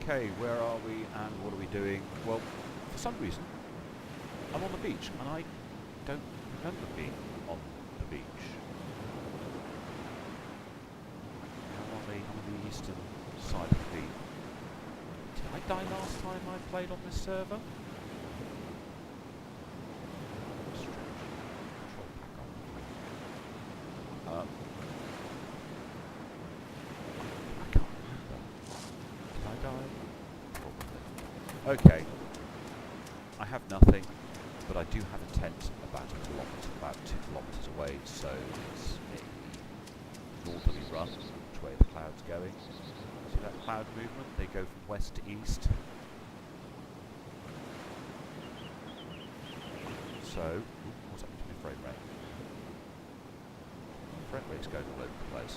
Okay, where are we and what are we doing? Well, for some reason, I'm on the beach and I don't remember being on the beach. I'm on the eastern side of the beach. Did I die last time I played on this server? Strange. Control pack on. I can't remember. Did I die? Probably. Okay. I have nothing, but I do have a tent about 2 kilometres away, so it's a northerly run, which way the cloud's going. See that cloud movement? They go from west to east. So, what's happening to my frame rate? Frame rate's going all over the place.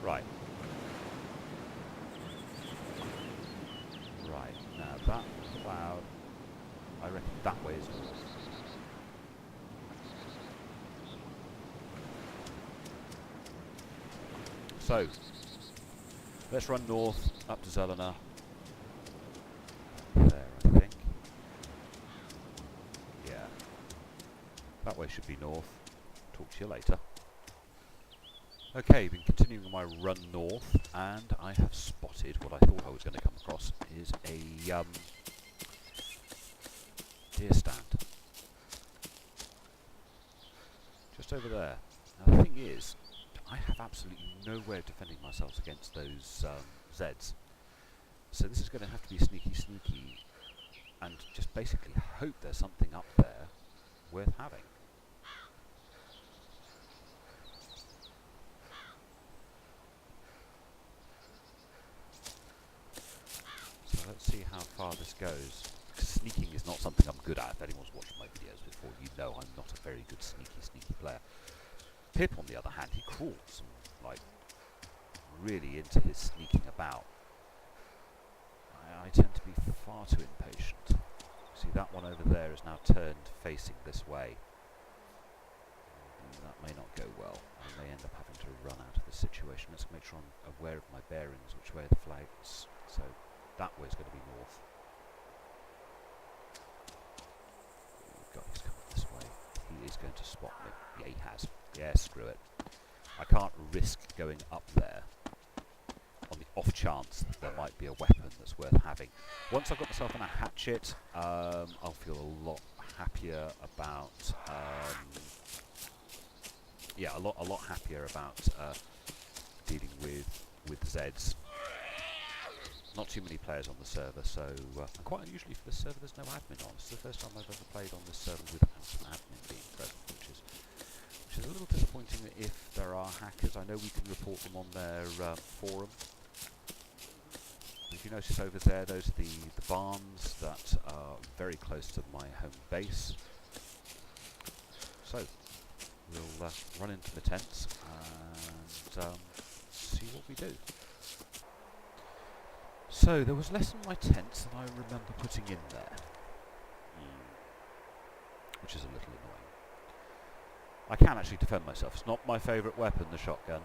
Right. Right, now that cloud, I reckon that way is north. So, let's run north, up to Zelena. There, I think. Yeah. That way should be north. Talk to you later. Okay, been continuing my run north, and I have spotted what I thought I was going to come across is a deer stand. Just over there. Now the thing is, I have absolutely no way of defending myself against those Zeds. So this is going to have to be sneaky, and just basically hope there's something up there worth having. So let's see how far this goes. Sneaking is not something I'm good at. If anyone's watched my videos before, you know I'm not a very good sneaky player. Pip, on the other hand, he crawls and, like, really into his sneaking about. I tend to be far too impatient. See, that one over there is now turned facing this way. That may not go well. I may end up having to run out of this situation. Let's make sure I'm aware of my bearings, which way the flag is. So that way is going to be north. Oh God, he's coming this way. He is going to spot me. Yeah, he has. Yeah, screw it. I can't risk going up there on the off chance that there might be a weapon that's worth having. Once I've got myself on a hatchet, I'll feel a lot happier about a lot happier about dealing with Zeds. Not too many players on the server, so and quite unusually for this server there's no admin on. It's the first time I've ever played on this server without an admin being present, which is a little disappointing. If there are hackers, I know we can report them on their forum. If you notice over there, those are the barns that are very close to my home base. So we'll run into the tents and see what we do. So there was less in my tents than I remember putting in there, which is a little annoying. I can actually defend myself. It's not my favourite weapon, the shotgun.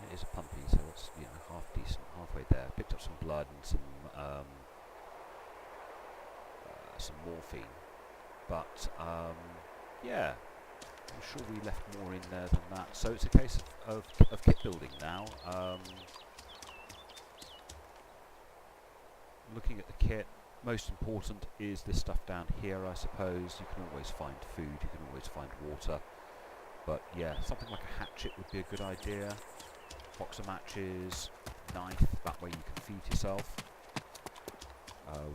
It is a pumpy, so it's, you know, half decent, halfway there. Picked up some blood and some morphine, but yeah, I'm sure we left more in there than that. So it's a case of kit building now. Looking at the kit, most important is this stuff down here, I suppose. You can always find food, you can always find water. But yeah, something like a hatchet would be a good idea. Box of matches, knife, that way you can feed yourself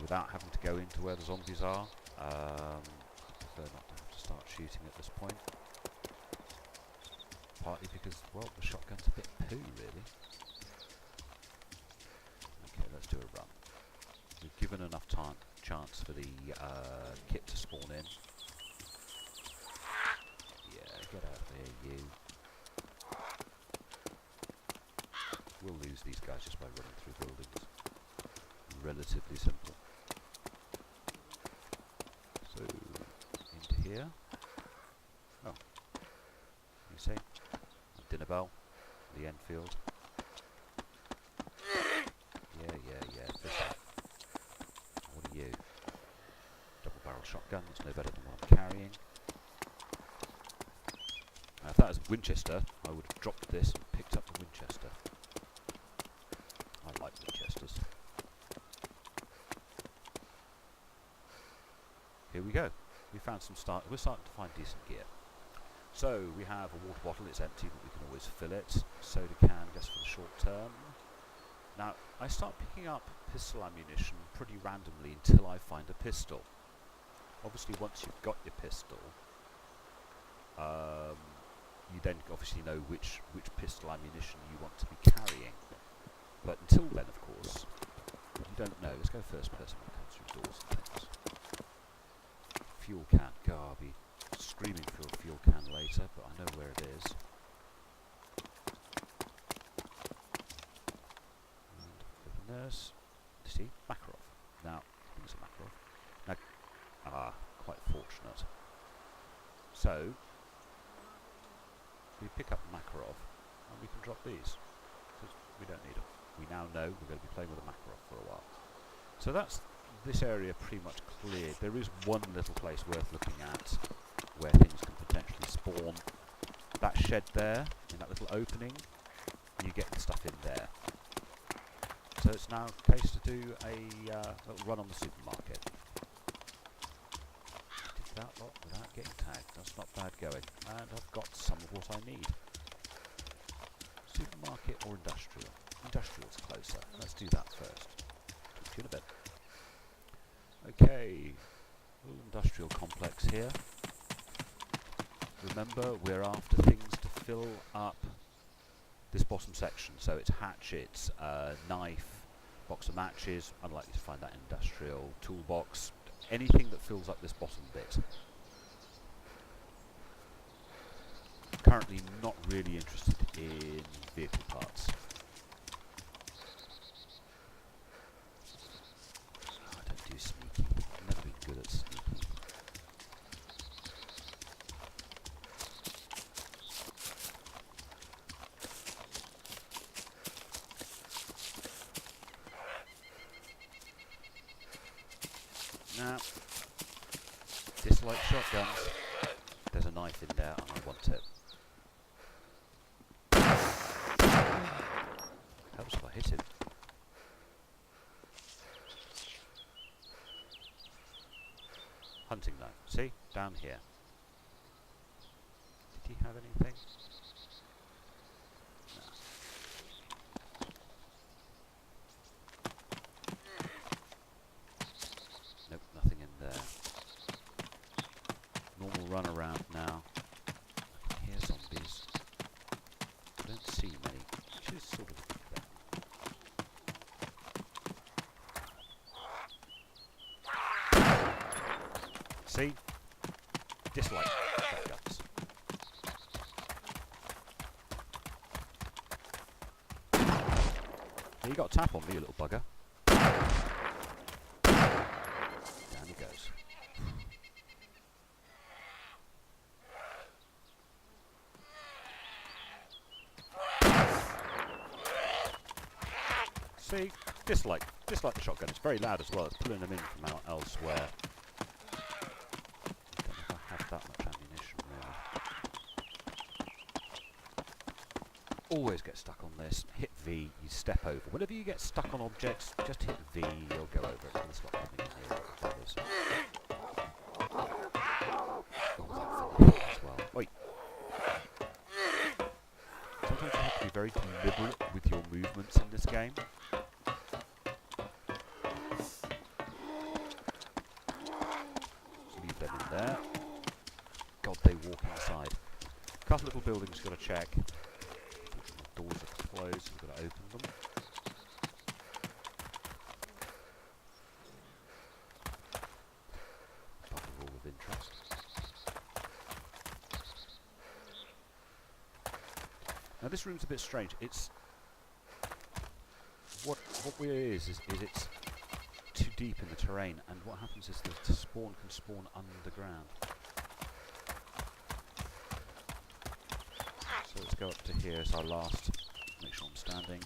without having to go into where the zombies are. I prefer not to have to start shooting at this point. Partly because, well, the shotgun's a bit poo, really. Okay, let's do a run. We've given enough chance for the kit to spawn in. Yeah, get out of there, you. We'll lose these guys just by running through buildings. Relatively simple. So, into here. Oh, you see, dinner bell, the Enfield. shotgun, it's no better than what I'm carrying. Now, if that was Winchester, I would have dropped this and picked up the Winchester. I like Winchesters. Here we go. We found some we're starting to find decent gear. So we have a water bottle, it's empty, but we can always fill it. Soda can just for the short term. Now, I start picking up pistol ammunition pretty randomly until I find a pistol. Obviously, once you've got your pistol, you then obviously know which pistol ammunition you want to be carrying. But until then, of course, you don't know. Let's go first person when it comes through doors and things. Fuel can. God, I'll be screaming for a fuel can later, but I know where it is. And open nurse. See, Makarov. Now, I think it's a Makarov. Now, quite fortunate. So, we pick up Makarov, and we can drop these, because we don't need them. We now know we're going to be playing with a Makarov for a while. So that's this area pretty much cleared. There is one little place worth looking at where things can potentially spawn. That shed there, in that little opening, you get the stuff in there. So it's now a case to do a little run on the supermarket. Did that lot without getting tagged. That's not bad going. And I've got some of what I need. Supermarket or industrial? Industrial's closer. Let's do that first. Talk to you in a bit. Okay, little industrial complex here. Remember, we're after things to fill up this bottom section. So it's hatchets, knife, box of matches. Unlikely to find that in industrial. Toolbox, anything that fills up this bottom bit. Currently not really interested in vehicle parts. I don't do sneaky. I've never been good at sneaky. Now, dislike shotguns. There's a knife in there and I want it. Helps if I hit him. Hunting knife. See? Down here. Did he have anything? No. Nope, nothing in there. Normal run around now. I can hear zombies. I don't see many, which is sort of a good thing. See? Dislike shotguns. You got a tap on me, you little bugger. Down he goes. See? Dislike the shotgun. It's very loud as well. It's pulling them in from out elsewhere. I don't know if I have that much ammunition, really. Always get stuck on this. Hit V, you step over. Whenever you get stuck on objects, just hit V, you'll go over it. It'll stop coming in here. Oh, that fell as well. Oi. Sometimes you have to be very deliberate with your movements in this game. Just leave them in there. God, they walk inside. A couple little buildings you've got to check. The doors are closed, you've got to open them. Bugger all of interest. Now this room's a bit strange. It's what weird is it's too deep in the terrain, and what happens is the spawn can spawn underground. So let's go up to here as our last. Make sure I'm standing.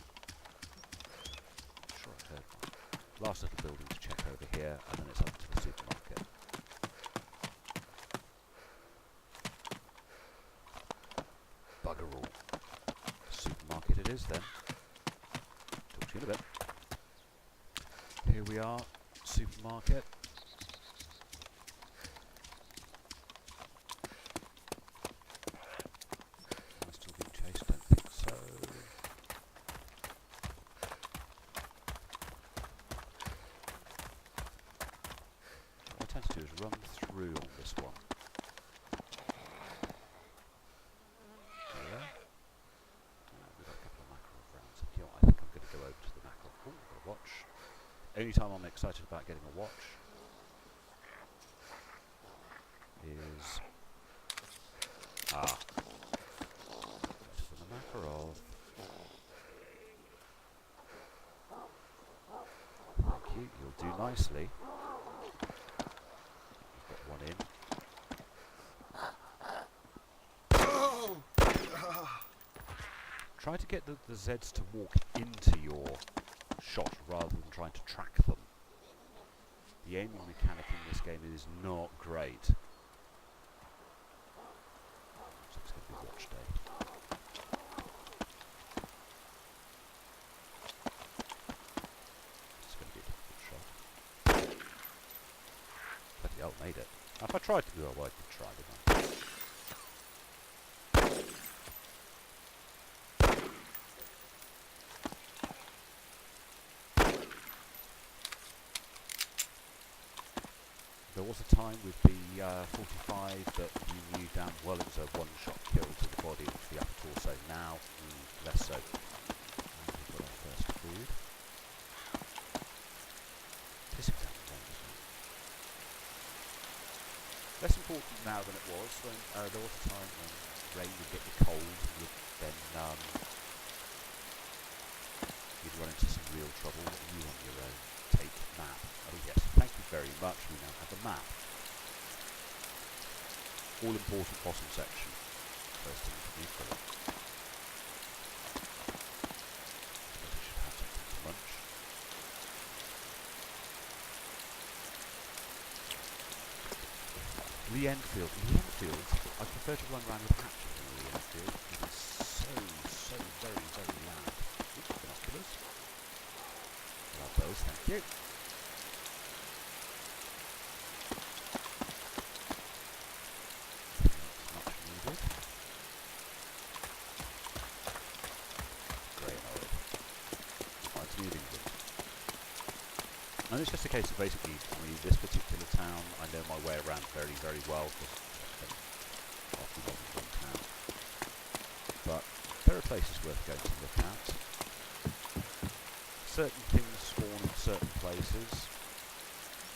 Sure I heard one. Last little building to check over here, and then it's up to the supermarket. is then. Talk to you in a bit. Here we are, supermarket. Am I still being chased? Don't think so. What I tend to do is run through on this one. Yeah. We've got a couple of mackerel rounds. You know what, I think I'm going to go over to the mackerel. Oh, got a watch. Only time I'm excited about getting a watch is the mackerel. Thank you. You'll do nicely. Got one in. Try to get the Zeds to walk into your shot rather than trying to track them. The aiming mechanic in this game is not great. So it's going to be watch day. It's going to be a difficult shot. Bloody hell, made it. Now if I tried to do it, well, I did try, didn't I? There was a time with the 45 that you knew damn well it was a one-shot kill to the body and the upper torso. Now, less so. We've got our first food. Pissing down the rain, isn't it? Less important now than it was when there was a time when rain would get you cold and then you'd run into some real trouble. You on your own. Take map. Oh yes, thank you very much. We now have a map. All important bottom section. First thing to do for it. I suppose I should have something to munch. Lee Enfield. Lee Enfield. I prefer to run around with hatches than Lee Enfield. It is so very, very loud. Oops, binoculars. Love those, thank you. Much needed. Grey and orange. Oh, it's New England. And it's just a case of basically, I mean, this particular town, I know my way around very, very well because I spent far too long in one town. But there are places worth going to look at. Certain things spawn in certain places.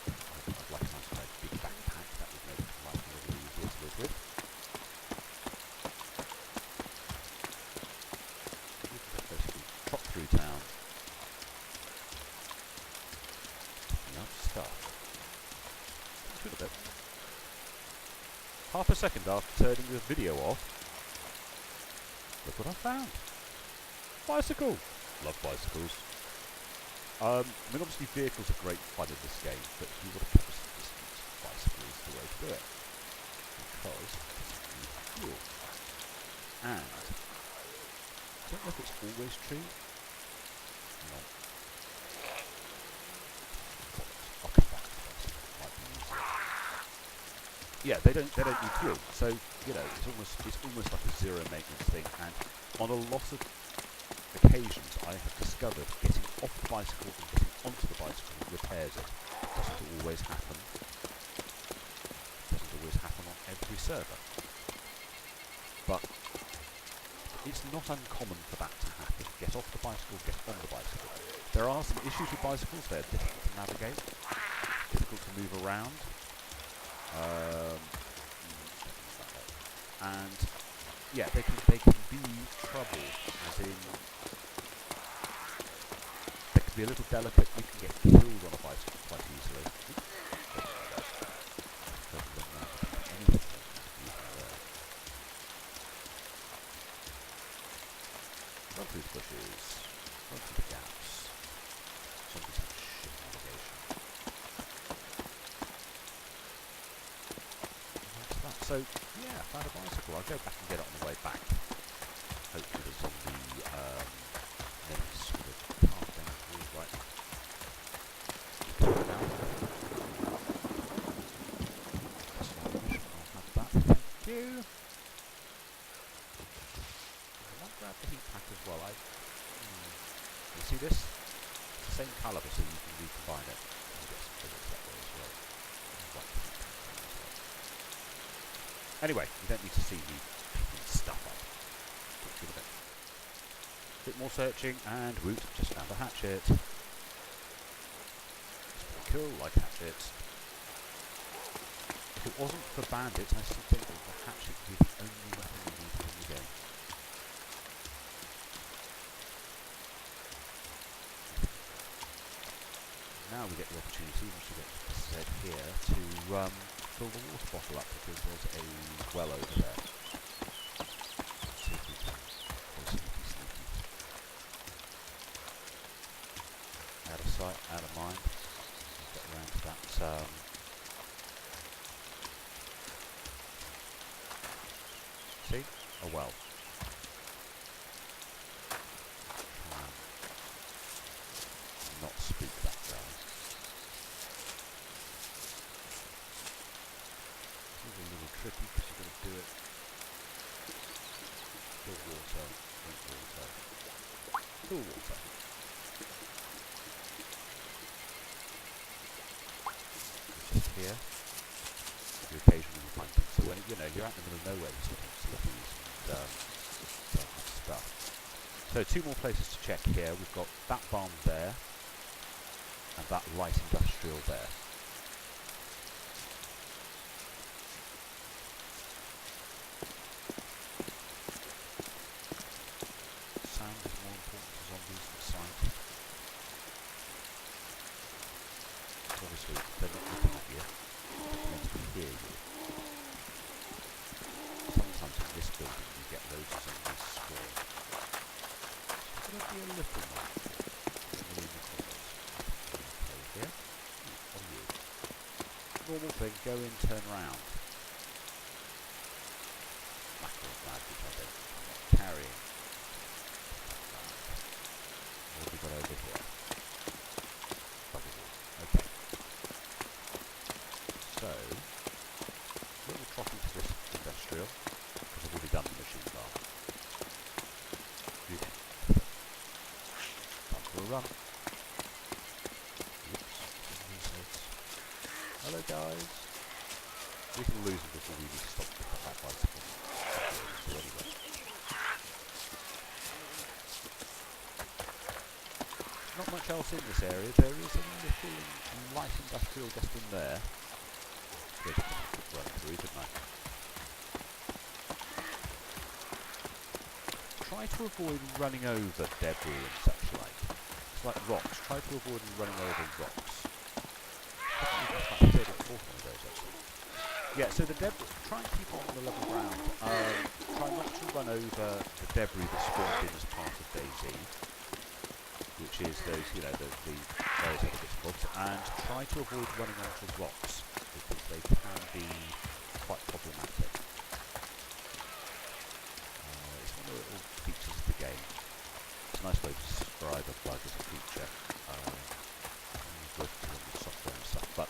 I'd like a nice big backpack, that would make life a little easier to live with. You can just basically trot through town, picking up stuff. Should a bit. Half a second after turning the video off, look what I found. Bicycle! Love bicycles. I mean, obviously vehicles are great fun in this game, but if you want to cover some distance, bicycle is the way to do it. Because you need fuel. And I don't know if it's always true. No. I'll come back to bicycle. Might be easier. Yeah, they don't need fuel. So, you know, it's almost like a zero maintenance thing, and on a lot of occasions I have discovered getting off the bicycle and getting onto the bicycle repairs it. Doesn't always happen. Doesn't always happen on every server. But it's not uncommon for that to happen. Get off the bicycle, get on the bicycle. There are some issues with bicycles. They're difficult to navigate, difficult to move around. And yeah, they can be trouble, as in they can be a little delicate. You can get killed on a bicycle quite easily. Run through the bushes, run through the gaps. Somebody's had shit navigation. And that's that. So yeah, I found a bicycle. I'll go back and get it on the way back. Hopefully the zombie you. I might grab the heat pack as well. You see this? It's the same calibre, so you can recombine it. You get some bullets that way as well. Whack the heat pack on as well. Anyway, you don't need to see me picking stuff up. Talk to you in a bit. Bit more searching, and woot, just found a hatchet. It's pretty cool, like hatchets. If it wasn't for bandits, I still think that the hatchet would be the only weapon you needed in the game. Now we get the opportunity, once we get to Z here, to fill the water bottle up, because there's a well over there. Let's see if we can go sneaky. Out of sight, out of mind. Get around to that. See? A well. Try and not spook that guy. This is a little tricky because you've got to do it. Fill water, drink water, fill water. Just here. You occasionally find things. So when you're out in the middle of nowhere, you sometimes see these and stuff. So 2 more places to check here. We've got that barn there and that light industrial there. Sound is more important to zombies than sight. Obviously, they're not looking at you. They're meant to hear you. Sometimes in this building you get loads of zombies swarm. So it's going to be a little mindful. Generally in the corners. Okay, here. On you. Normal thing, go in, turn round. Mackerel flag, which I don't think I'm not carrying. What have we got over here? Bubble wall. Okay. So, we'll trot into this industrial, because I've already done the machine bar. Time for a run. Oops. Hello guys. We can lose them before we need to stop to pick up that bicycle. Anyway. Not much else in this area. There is a little light industrial just in there. Run through, didn't I? Try to avoid running over debris and such like. It's like rocks. Try to avoid running over rocks. I think that's like the third or fourth one of those actually. Yeah, so the debris, try and keep on the level ground. Try not to run over the debris that spawned in as part of Dayz, which is those, the various other bits and bobs, and try to avoid running onto rocks, because they can be quite problematic. It's one of the little features of the game. It's a nice way to describe a bug as a feature. Working on the software and stuff, but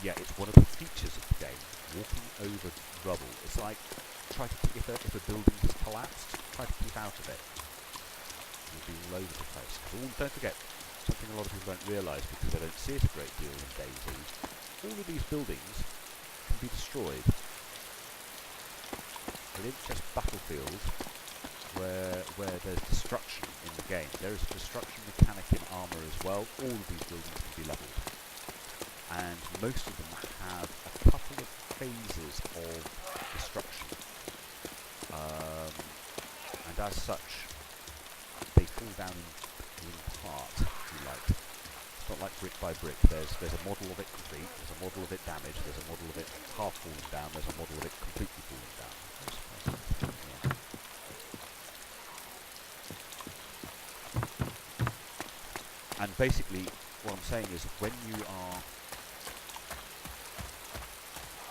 yeah, it's one of the features of the game. Walking over rubble. It's like if a building has collapsed, try to keep out of it. You'll be all over the place. Don't forget, something a lot of people don't realise because they don't see it a great deal in Dayz, all of these buildings can be destroyed. It isn't just battlefield where there's destruction in the game. There is a destruction mechanic in armour as well. All of these buildings can be levelled. And most of them have a couple of phases of destruction. And as such, they fall down in part, if you like. It's not like brick by brick. There's a model of it complete, there's a model of it damaged, there's a model of it half falling down, there's a model of it completely falling down. And basically, what I'm saying is, when you are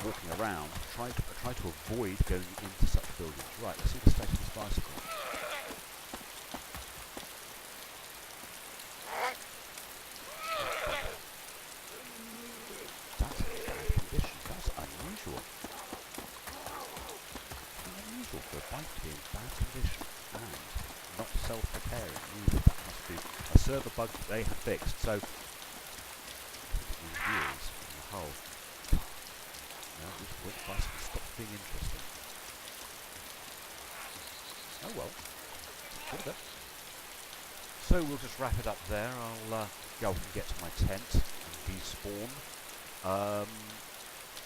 walking around, try to avoid going into such buildings. Right, let's see the state of this bicycle. That's in bad condition. That's unusual. quite be in bad condition and not self-repairing either. That must be a server bug that they have fixed. So, reviews on the hull. No, this point price stopped being interesting. Oh well, what of it. So we'll just wrap it up there. I'll go and get to my tent and despawn.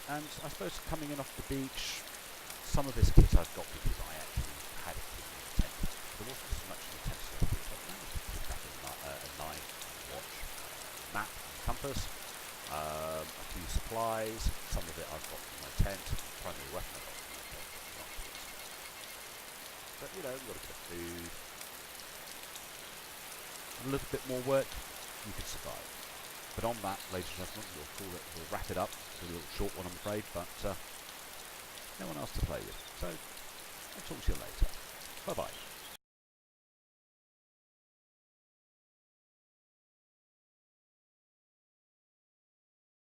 And I suppose coming in off the beach, some of this kit I've got because I actually had it in the tent. There wasn't so much in the tent, so I thought I'd managed to pick up a knife, watch, map, compass, a few supplies. Some of it I've got from my tent, primary weapon I've got from my tent. But you know, you've got a bit of food, a little bit more work, you could survive. But on that, ladies and gentlemen, we'll wrap it up. It's a little short one, I'm afraid, but no one else to play with. So, I'll talk to you later. Bye-bye.